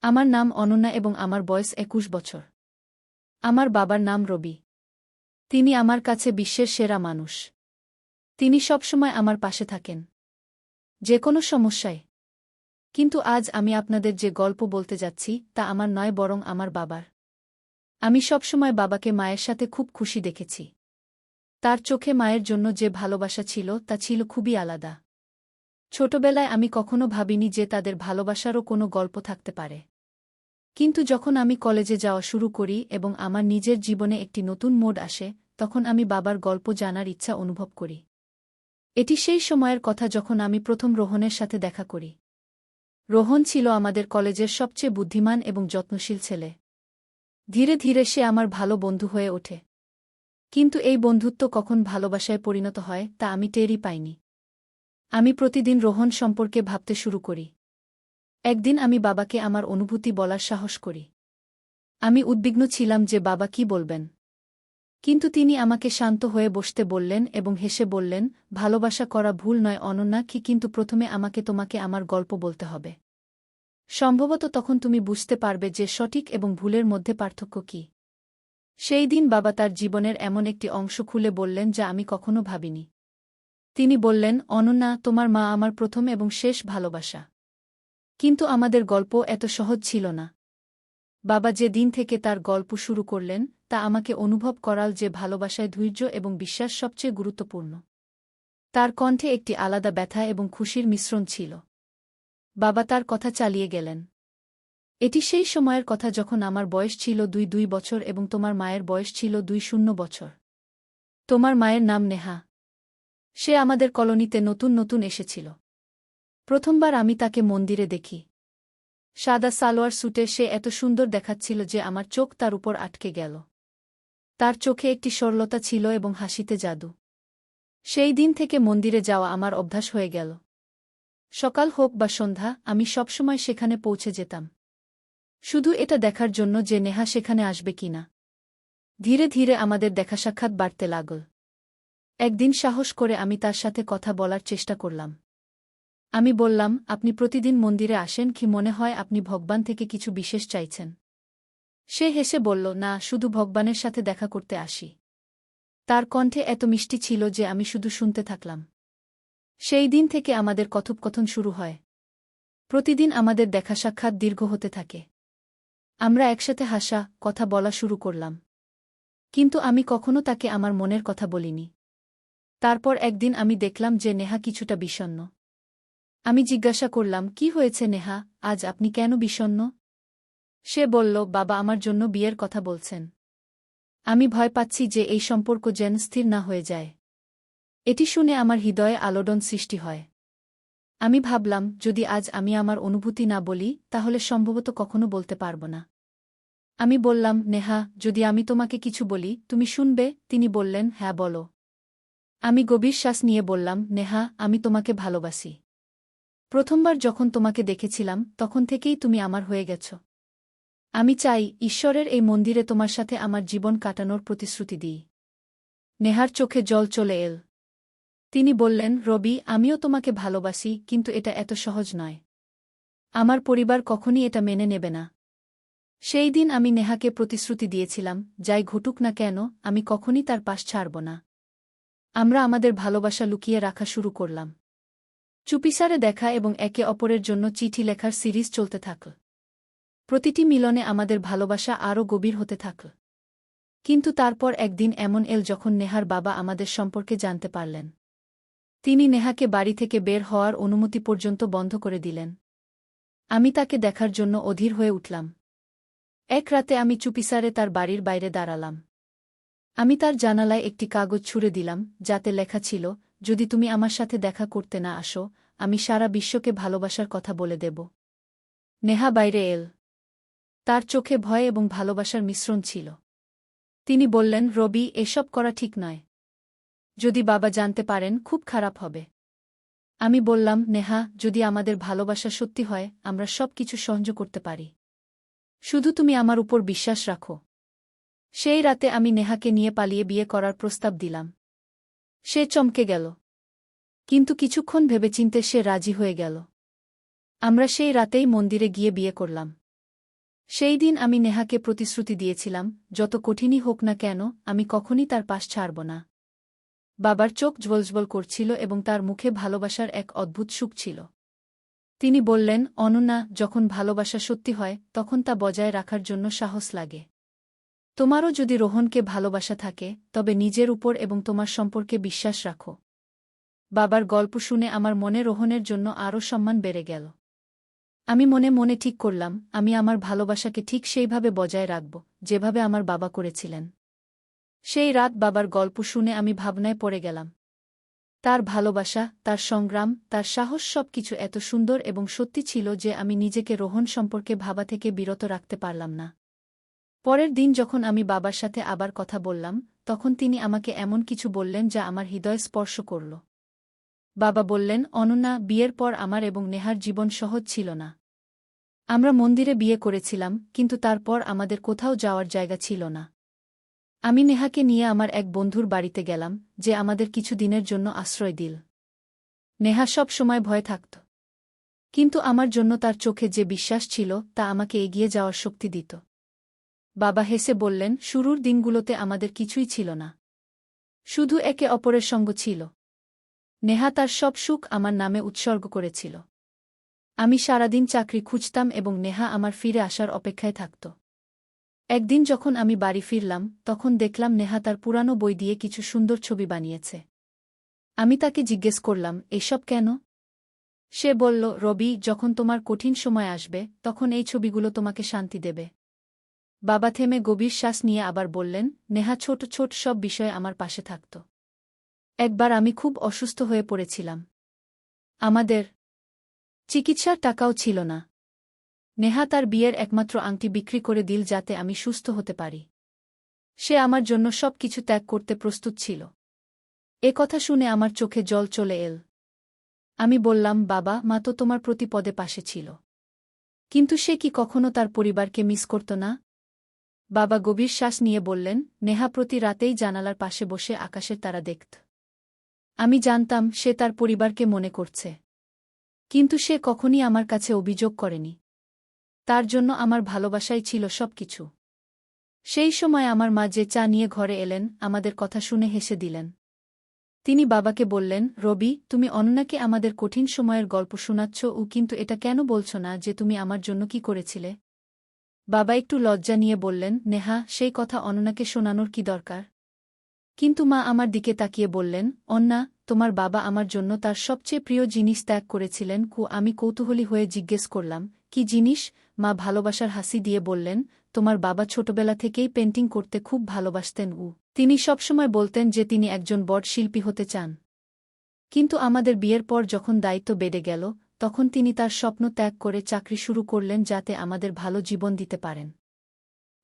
আমার নাম অনন্যা এবং আমার বয়স ২১ বছর। আমার বাবার নাম রবি। তিনি আমার কাছে বিশ্বের সেরা মানুষ। তিনি সবসময় আমার পাশে থাকেন, যে কোনো সমস্যায়। কিন্তু আজ আমি আপনাদের যে গল্প বলতে যাচ্ছি তা আমার নয়, বরং আমার বাবার। আমি সবসময় বাবাকে মায়ের সাথে খুব খুশি দেখেছি। তার চোখে মায়ের জন্য যে ভালোবাসা ছিল তা ছিল খুবই আলাদা। ছোটবেলায় আমি কখনো ভাবিনি যে তাদের ভালোবাসারও কোনো গল্প থাকতে পারে। কিন্তু যখন আমি কলেজে যাওয়া শুরু করি এবং আমার নিজের জীবনে একটি নতুন মোড় আসে, তখন আমি বাবার গল্প জানার ইচ্ছা অনুভব করি। এটি সেই সময়ের কথা যখন আমি প্রথম রোহনের সাথে দেখা করি। রোহন ছিল আমাদের কলেজের সবচেয়ে বুদ্ধিমান এবং যত্নশীল ছেলে। ধীরে ধীরে সে আমার ভালো বন্ধু হয়ে ওঠে। কিন্তু এই বন্ধুত্ব কখন ভালোবাসায় পরিণত হয় তা আমি টেরই পাইনি। আমি প্রতিদিন রোহন সম্পর্কে ভাবতে শুরু করি। একদিন আমি বাবাকে আমার অনুভূতি বলার সাহস করি। আমি উদ্বিগ্ন ছিলাম যে বাবা কি বলবেন। কিন্তু তিনি আমাকে শান্ত হয়ে বসতে বললেন এবং হেসে বললেন, ভালোবাসা করা ভুল নয় অনন্যা, কিন্তু প্রথমে তোমাকে আমার গল্প বলতে হবে। সম্ভবত তখন তুমি বুঝতে পারবে যে সঠিক এবং ভুলের মধ্যে পার্থক্য কী। সেই দিন বাবা তার জীবনের এমন একটি অংশ খুলে বললেন যা আমি কখনো ভাবিনি। তিনি বললেন, অনন্যা, তোমার মা আমার প্রথম এবং শেষ ভালোবাসা। কিন্তু আমাদের গল্প এত সহজ ছিল না। বাবা যে দিন থেকে তার গল্প শুরু করলেন তা আমাকে অনুভব করাল যে ভালোবাসায় ধৈর্য এবং বিশ্বাস সবচেয়ে গুরুত্বপূর্ণ। তার কণ্ঠে একটি আলাদা ব্যথা এবং খুশির মিশ্রণ ছিল। বাবা তার কথা চালিয়ে গেলেন। এটি সেই সময়ের কথা যখন আমার বয়স ছিল ২ বছর এবং তোমার মায়ের বয়স ছিল ২ বছর। তোমার মায়ের নাম নেহা। সে আমাদের কলোনিতে নতুন নতুন এসেছিল। প্রথমবার আমি তাকে মন্দিরে দেখি। সাদা সালোয়ার স্যুটে সে এত সুন্দর দেখাচ্ছিল যে আমার চোখ তার উপর আটকে গেল। তার চোখে একটি সরলতা ছিল এবং হাসিতে জাদু। সেই দিন থেকে মন্দিরে যাওয়া আমার অভ্যাস হয়ে গেল। সকাল হোক বা সন্ধ্যা, আমি সবসময় সেখানে পৌঁছে যেতাম, শুধু এটা দেখার জন্য যে নেহা সেখানে আসবে কিনা। ধীরে ধীরে আমাদের দেখা সাক্ষাৎ বাড়তে লাগল। একদিন সাহস করে আমি তার সাথে কথা বলার চেষ্টা করলাম। আমি বললাম, আপনি প্রতিদিন মন্দিরে আসেন কি? মনে হয় আপনি ভগবান থেকে কিছু বিশেষ চাইছেন। সে হেসে বলল, না, শুধু ভগবানের সাথে দেখা করতে আসি। তার কণ্ঠে এত মিষ্টি ছিল যে আমি শুধু শুনতে থাকলাম। সেই দিন থেকে আমাদের কথোপকথন শুরু হয়। প্রতিদিন আমাদের দেখা সাক্ষাৎ দীর্ঘ হতে থাকে। আমরা একসাথে হাসা, কথা বলা শুরু করলাম। কিন্তু আমি কখনো তাকে আমার মনের কথা বলিনি। তারপর একদিন আমি দেখলাম যে নেহা কিছুটা বিষণ্ণ। আমি জিজ্ঞাসা করলাম, কি হয়েছে নেহা, আজ আপনি কেন বিষণ্ণ? সে বলল, বাবা আমার জন্য বিয়ের কথা বলছেন। আমি ভয় পাচ্ছি যে এই সম্পর্ক যেন স্থির না হয়ে যায়। এটি শুনে আমার হৃদয়ে আলোড়ন সৃষ্টি হয়। আমি ভাবলাম, যদি আজ আমি আমার অনুভূতি না বলি তাহলে সম্ভবত কখনো বলতে পারব না। আমি বললাম, নেহা, যদি আমি তোমাকে কিছু বলি তুমি শুনবে? তিনি বললেন, হ্যাঁ, বলো। আমি গভীর শ্বাস নিয়ে বললাম, নেহা, আমি তোমাকে ভালোবাসি। প্রথমবার যখন তোমাকে দেখেছিলাম তখন থেকেই তুমি আমার হয়ে গেছ। আমি চাই ঈশ্বরের এই মন্দিরে তোমার সাথে আমার জীবন কাটানোর প্রতিশ্রুতি দিই। নেহার চোখে জল চলে এল। তিনি বললেন, রবি, আমিও তোমাকে ভালোবাসি, কিন্তু এটা এত সহজ নয়। আমার পরিবার কখনই এটা মেনে নেবে না। সেই দিন আমি নেহাকে প্রতিশ্রুতি দিয়েছিলাম, যাই ঘটুক না কেন আমি কখনই তার পাশ ছাড়ব না। আমরা আমাদের ভালোবাসা লুকিয়ে রাখা শুরু করলাম। চুপিসারে দেখা এবং একে অপরের জন্য চিঠি লেখার সিরিজ চলতে থাকল। প্রতিটি মিলনে আমাদের ভালোবাসা আরও গভীর হতে থাকল। কিন্তু তারপর একদিন এমন এল যখন নেহার বাবা আমাদের সম্পর্কে জানতে পারলেন। তিনি নেহাকে বাড়ি থেকে বের হওয়ার অনুমতি পর্যন্ত বন্ধ করে দিলেন। আমি তাকে দেখার জন্য অধীর হয়ে উঠলাম। এক রাতে আমি চুপিসারে তার বাড়ির বাইরে দাঁড়ালাম। আমি তার জানালায় একটি কাগজ ছুঁড়ে দিলাম, যাতে লেখা ছিল, যদি তুমি আমার সাথে দেখা করতে না আসো, আমি সারা বিশ্বকে ভালোবাসার কথা বলে দেব। নেহা বাইরে এল। তার চোখে ভয় এবং ভালোবাসার মিশ্রণ ছিল। তিনি বললেন, রবি, এসব করা ঠিক নয়। যদি বাবা জানতে পারেন খুব খারাপ হবে। আমি বললাম, নেহা, যদি আমাদের ভালোবাসা সত্যি হয় আমরা সব কিছু সহ্য করতে পারি। শুধু তুমি আমার উপর বিশ্বাস রাখো। সেই রাতে আমি নেহাকে নিয়ে পালিয়ে বিয়ে করার প্রস্তাব দিলাম। সে চমকে গেল। কিন্তু কিছুক্ষণ ভেবেচিন্তে সে রাজি হয়ে গেল। আমরা সেই রাতেই মন্দিরে গিয়ে বিয়ে করলাম। সেই দিন আমি নেহাকে প্রতিশ্রুতি দিয়েছিলাম, যত কঠিনই হোক না কেন আমি কখনই তার পাশ ছাড়ব না। বাবার চোখ জ্বলজ্বল করছিল এবং তার মুখে ভালোবাসার এক অদ্ভুত সুখ ছিল। তিনি বললেন, অনন্যা, যখন ভালোবাসা সত্যি হয় তখন তা বজায় রাখার জন্য সাহস লাগে। তোমারও যদি রোহনকে ভালোবাসা থাকে তবে নিজের উপর এবং তোমার সম্পর্কে বিশ্বাস রাখো। বাবার গল্প শুনে আমার মনে রোহনের জন্য আরও সম্মান বেড়ে গেল। আমি মনে মনে ঠিক করলাম, আমি আমার ভালোবাসাকে ঠিক সেইভাবে বজায় রাখব যেভাবে আমার বাবা করেছিলেন। সেই রাত বাবার গল্প শুনে আমি ভাবনায় পড়ে গেলাম। তার ভালোবাসা, তার সংগ্রাম, তার সাহস সবকিছু এত সুন্দর এবং সত্যি ছিল যে আমি নিজেকে রোহন সম্পর্কে ভাবা থেকে বিরত রাখতে পারলাম না। পরের দিন যখন আমি বাবার সাথে আবার কথা বললাম, তখন তিনি আমাকে এমন কিছু বললেন যা আমার হৃদয় স্পর্শ করল। বাবা বললেন, অনন্যা, বিয়ের পর আমার এবং নেহার জীবন সহজ ছিল না। আমরা মন্দিরে বিয়ে করেছিলাম, কিন্তু তারপর আমাদের কোথাও যাওয়ার জায়গা ছিল না। আমি নেহাকে নিয়ে আমার এক বন্ধুর বাড়িতে গেলাম, যে আমাদের কিছু দিনের জন্য আশ্রয় দিল। নেহা সব সময় ভয় থাকত, কিন্তু আমার জন্য তার চোখে যে বিশ্বাস ছিল তা আমাকে এগিয়ে যাওয়ার শক্তি দিত। বাবা হেসে বললেন, শুরুর দিনগুলোতে আমাদের কিছুই ছিল না, শুধু একে অপরের সঙ্গ ছিল। নেহা তার সব সুখ আমার নামে উৎসর্গ করেছিল। আমি সারাদিন চাকরি খুঁজতাম এবং নেহা আমার ফিরে আসার অপেক্ষায় থাকত। একদিন যখন আমি বাড়ি ফিরলাম, তখন দেখলাম নেহা তার পুরানো বই দিয়ে কিছু সুন্দর ছবি বানিয়েছে। আমি তাকে জিজ্ঞেস করলাম, এসব কেন? সে বলল, রবি, যখন তোমার কঠিন সময় আসবে তখন এই ছবিগুলো তোমাকে শান্তি দেবে। বাবা থেমে গভীর শ্বাস নিয়ে আবার বললেন, নেহা ছোট ছোট সব বিষয়ে আমার পাশে থাকত। একবার আমি খুব অসুস্থ হয়ে পড়েছিলাম। আমাদের চিকিৎসার টাকাও ছিল না। নেহা তার বিয়ের একমাত্র আংটি বিক্রি করে দিল যাতে আমি সুস্থ হতে পারি। সে আমার জন্য সব কিছু ত্যাগ করতে প্রস্তুত ছিল। এ কথা শুনে আমার চোখে জল চলে এল। আমি বললাম, বাবা, মা তো তোমার প্রতি পদে পাশে ছিল, কিন্তু সে কি কখনো তার পরিবারকে মিস করত না? বাবা গভীর শ্বাস নিয়ে বললেন, নেহা প্রতি রাতেই জানালার পাশে বসে আকাশের তারা দেখত। আমি জানতাম সে তার পরিবারকে মনে করছে, কিন্তু সে কখনই আমার কাছে অভিযোগ করেনি। তার জন্য আমার ভালোবাসাই ছিল সবকিছু। সেই সময় আমার মা যে চা নিয়ে ঘরে এলেন, আমাদের কথা শুনে হেসে দিলেন। তিনি বাবাকে বললেন, রবি, তুমি অনন্যাকে আমাদের কঠিন সময়ের গল্প শোনাচ্ছ, কিন্তু এটা কেন বলছ না যে তুমি আমার জন্য কি করেছিলে? বাবা একটু লজ্জা নিয়ে বললেন, নেহা, সেই কথা অনন্যাকে শোনানোর কি দরকার? কিন্তু মা আমার দিকে তাকিয়ে বললেন, অন্না, তোমার বাবা আমার জন্য তার সবচেয়ে প্রিয় জিনিস ত্যাগ করেছিলেন। আমি কৌতূহলী হয়ে জিজ্ঞেস করলাম, কি জিনিস? মা ভালোবাসার হাসি দিয়ে বললেন, তোমার বাবা ছোটবেলা থেকেই পেন্টিং করতে খুব ভালোবাসতেন। তিনি সবসময় বলতেন যে তিনি একজন বড় শিল্পী হতে চান। কিন্তু আমাদের বিয়ের পর যখন দায়িত্ব বেড়ে গেল, তখন তিনি তার স্বপ্ন ত্যাগ করে চাকরি শুরু করলেন যাতে আমাদের ভালো জীবন দিতে পারেন।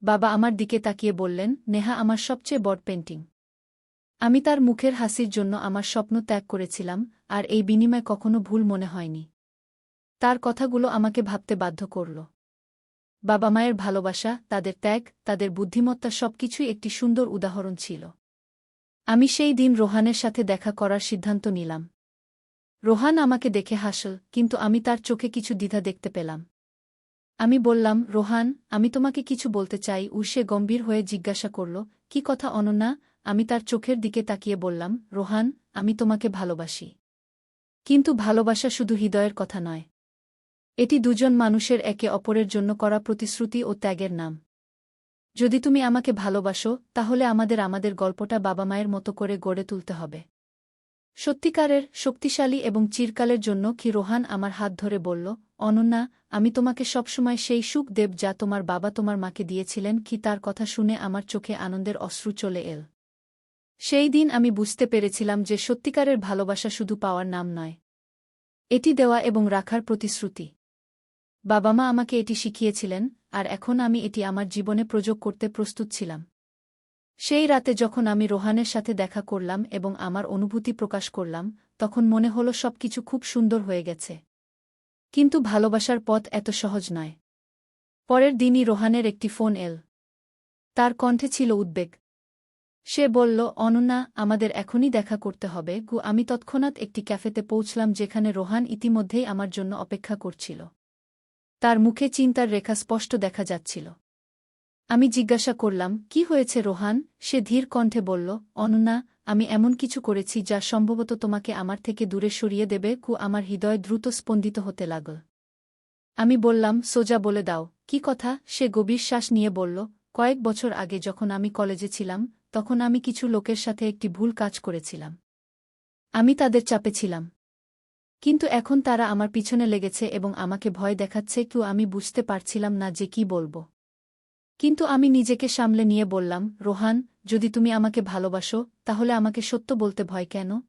বাবা আমার দিকে তাকিয়ে বললেন, নেহা আমার সবচেয়ে বড় পেন্টিং। আমি তার মুখের হাসির জন্য আমার স্বপ্ন ত্যাগ করেছিলাম, আর এই বিনিময় কখনো ভুল মনে হয়নি। তার কথাগুলো আমাকে ভাবতে বাধ্য করল। বাবা মায়ের ভালোবাসা, তাদের ত্যাগ, তাদের বুদ্ধিমত্তা সবকিছুই একটি সুন্দর উদাহরণ ছিল। আমি সেই দিন রোহানের সাথে দেখা করার সিদ্ধান্ত নিলাম। রোহান আমাকে দেখে হাসল, কিন্তু আমি তার চোখে কিছু দ্বিধা দেখতে পেলাম। আমি বললাম, রোহান, আমি তোমাকে কিছু বলতে চাই। সে গম্ভীর হয়ে জিজ্ঞাসা করল, কি কথা অনন্যা? আমি তার চোখের দিকে তাকিয়ে বললাম, রোহান, আমি তোমাকে ভালোবাসি। কিন্তু ভালোবাসা শুধু হৃদয়ের কথা নয়। এটি দুজন মানুষের একে অপরের জন্য করা প্রতিশ্রুতি ও ত্যাগের নাম। যদি তুমি আমাকে ভালোবাসো, তাহলে আমাদের গল্পটা বাবা মায়ের মতো করে গড়ে তুলতে হবে। সত্যিকারের, শক্তিশালী এবং চিরকালের জন্য। কি রোহান আমার হাত ধরে বলল, অনন্যা, আমি তোমাকে সবসময় সেই সুখ দেব যা তোমার বাবা তোমার মাকে দিয়েছিলেন। কি তার কথা শুনে আমার চোখে আনন্দের অশ্রু চলে এল। সেই দিন আমি বুঝতে পেরেছিলাম যে সত্যিকারের ভালোবাসা শুধু পাওয়ার নাম নয়, এটি দেওয়া এবং রাখার প্রতিশ্রুতি। বাবা মা আমাকে এটি শিখিয়েছিলেন, আর এখন আমি এটি আমার জীবনে প্রয়োগ করতে প্রস্তুত ছিলাম। সেই রাতে যখন আমি রোহানের সাথে দেখা করলাম এবং আমার অনুভূতি প্রকাশ করলাম, তখন মনে হলো সবকিছু খুব সুন্দর হয়ে গেছে। কিন্তু ভালোবাসার পথ এত সহজ নয়। পরের দিনই রোহানের একটি ফোন এল। তার কণ্ঠে ছিল উদ্বেগ। সে বলল, অনন্যা, আমাদের এখনই দেখা করতে হবে। আমি তৎক্ষণাৎ একটি ক্যাফেতে পৌঁছলাম যেখানে রোহান ইতিমধ্যেই আমার জন্য অপেক্ষা করছিল। তার মুখে চিন্তার রেখা স্পষ্ট দেখা যাচ্ছিল। আমি জিজ্ঞাসা করলাম, কি হয়েছে রোহান? সে ধীর কণ্ঠে বলল, অনন্যা, আমি এমন কিছু করেছি যা সম্ভবত তোমাকে আমার থেকে দূরে সরিয়ে দেবে। আমার হৃদয় দ্রুত স্পন্দিত হতে লাগল। আমি বললাম, সোজা বলে দাও, কি কথা? সে গভীর শ্বাস নিয়ে বলল, কয়েক বছর আগে যখন আমি কলেজে ছিলাম, তখন আমি কিছু লোকের সাথে একটি ভুল কাজ করেছিলাম। আমি তাদের চাপে ছিলাম। কিন্তু এখন তারা আমার পিছনে লেগেছে এবং আমাকে ভয় দেখাচ্ছে। আমি বুঝতে পারছিলাম না যে কি বলব। কিন্তু আমি নিজেকে সামলে নিয়ে বললাম, রোহান, যদি তুমি আমাকে ভালোবাসো, তাহলে আমাকে সত্য বলতে ভয় কেন?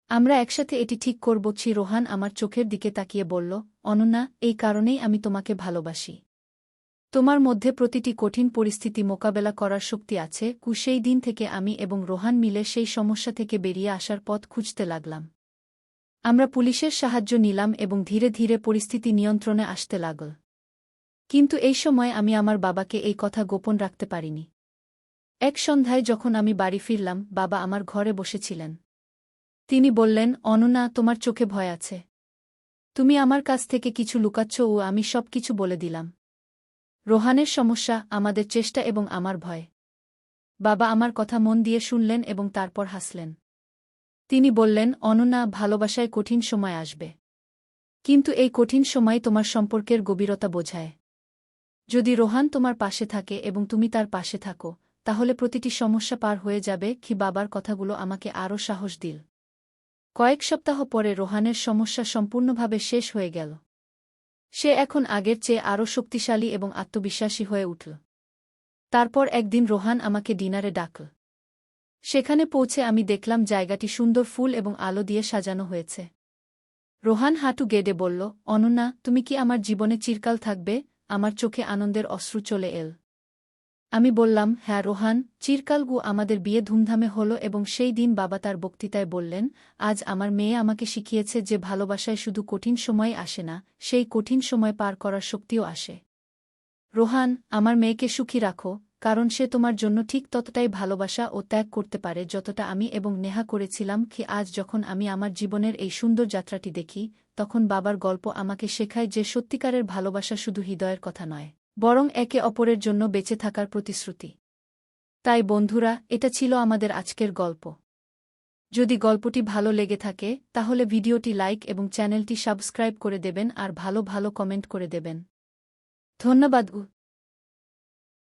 আমরা একসাথে এটি ঠিক করব। রোহান আমার চোখের দিকে তাকিয়ে বলল, অনন্যা, এই কারণেই আমি তোমাকে ভালোবাসি। তোমার মধ্যে প্রতিটি কঠিন পরিস্থিতি মোকাবেলা করার শক্তি আছে। সেই দিন থেকে আমি এবং রোহান মিলে সেই সমস্যা থেকে বেরিয়ে আসার পথ খুঁজতে লাগলাম। আমরা পুলিশের সাহায্য নিলাম এবং ধীরে ধীরে পরিস্থিতি নিয়ন্ত্রণে আসতে লাগল। কিন্তু এই সময় আমি আমার বাবাকে এই কথা গোপন রাখতে পারিনি। এক সন্ধ্যায় যখন আমি বাড়ি ফিরলাম, বাবা আমার ঘরে বসেছিলেন। তিনি বললেন, অনন্যা, তোমার চোখে ভয় আছে। তুমি আমার কাছ থেকে কিছু লুকাচ্ছ। আমি সব কিছু বলে দিলাম। রোহানের সমস্যা, আমাদের চেষ্টা এবং আমার ভয়। বাবা আমার কথা মন দিয়ে শুনলেন এবং তারপর হাসলেন। তিনি বললেন, অনন্যা, ভালোবাসায় কঠিন সময় আসবে। কিন্তু এই কঠিন সময় তোমার সম্পর্কের গভীরতা বোঝায়। যদি রোহান তোমার পাশে থাকে এবং তুমি তার পাশে থাকো, তাহলে প্রতিটি সমস্যা পার হয়ে যাবে। বাবার কথাগুলো আমাকে আরও সাহস দিল। কয়েক সপ্তাহ পরে রোহানের সমস্যা সম্পূর্ণভাবে শেষ হয়ে গেল। সে এখন আগের চেয়ে আরও শক্তিশালী এবং আত্মবিশ্বাসী হয়ে উঠল। তারপর একদিন রোহান আমাকে ডিনারে ডাকল। সেখানে পৌঁছে আমি দেখলাম জায়গাটি সুন্দর ফুল এবং আলো দিয়ে সাজানো হয়েছে। রোহান হাঁটু গেড়ে বলল, অনন্যা, তুমি কি আমার জীবনে চিরকাল থাকবে? আমার চোখে আনন্দের অশ্রু চলে এল। আমি বললাম, হ্যাঁ রোহান, চিরকাল। আমাদের বিয়ে ধুমধামে হল এবং সেই দিন বাবা তার বক্তৃতায় বললেন, আজ আমার মেয়ে আমাকে শিখিয়েছে যে ভালোবাসায় শুধু কঠিন সময় আসে না, সেই কঠিন সময় পার করার শক্তিও আসে। রোহান, আমার মেয়েকে সুখী রাখো, কারণ সে তোমার জন্য ঠিক ততটাই ভালোবাসা ও ত্যাগ করতে পারে যতটা আমি এবং নেহা করেছিলাম। আজ যখন আমি আমার জীবনের এই সুন্দর যাত্রাটি দেখি, তখন বাবার গল্প আমাকে শেখায় যে সত্যিকারের ভালোবাসা শুধু হৃদয়ের কথা নয়, বরং একে অপরের জন্য বেঁচে থাকার প্রতিশ্রুতি। তাই বন্ধুরা, এটা ছিল আমাদের আজকের গল্প। যদি গল্পটি ভালো লেগে থাকে, তাহলে ভিডিওটি লাইক এবং চ্যানেলটি সাবস্ক্রাইব করে দেবেন আর ভালো ভালো কমেন্ট করে দেবেন। ধন্যবাদ।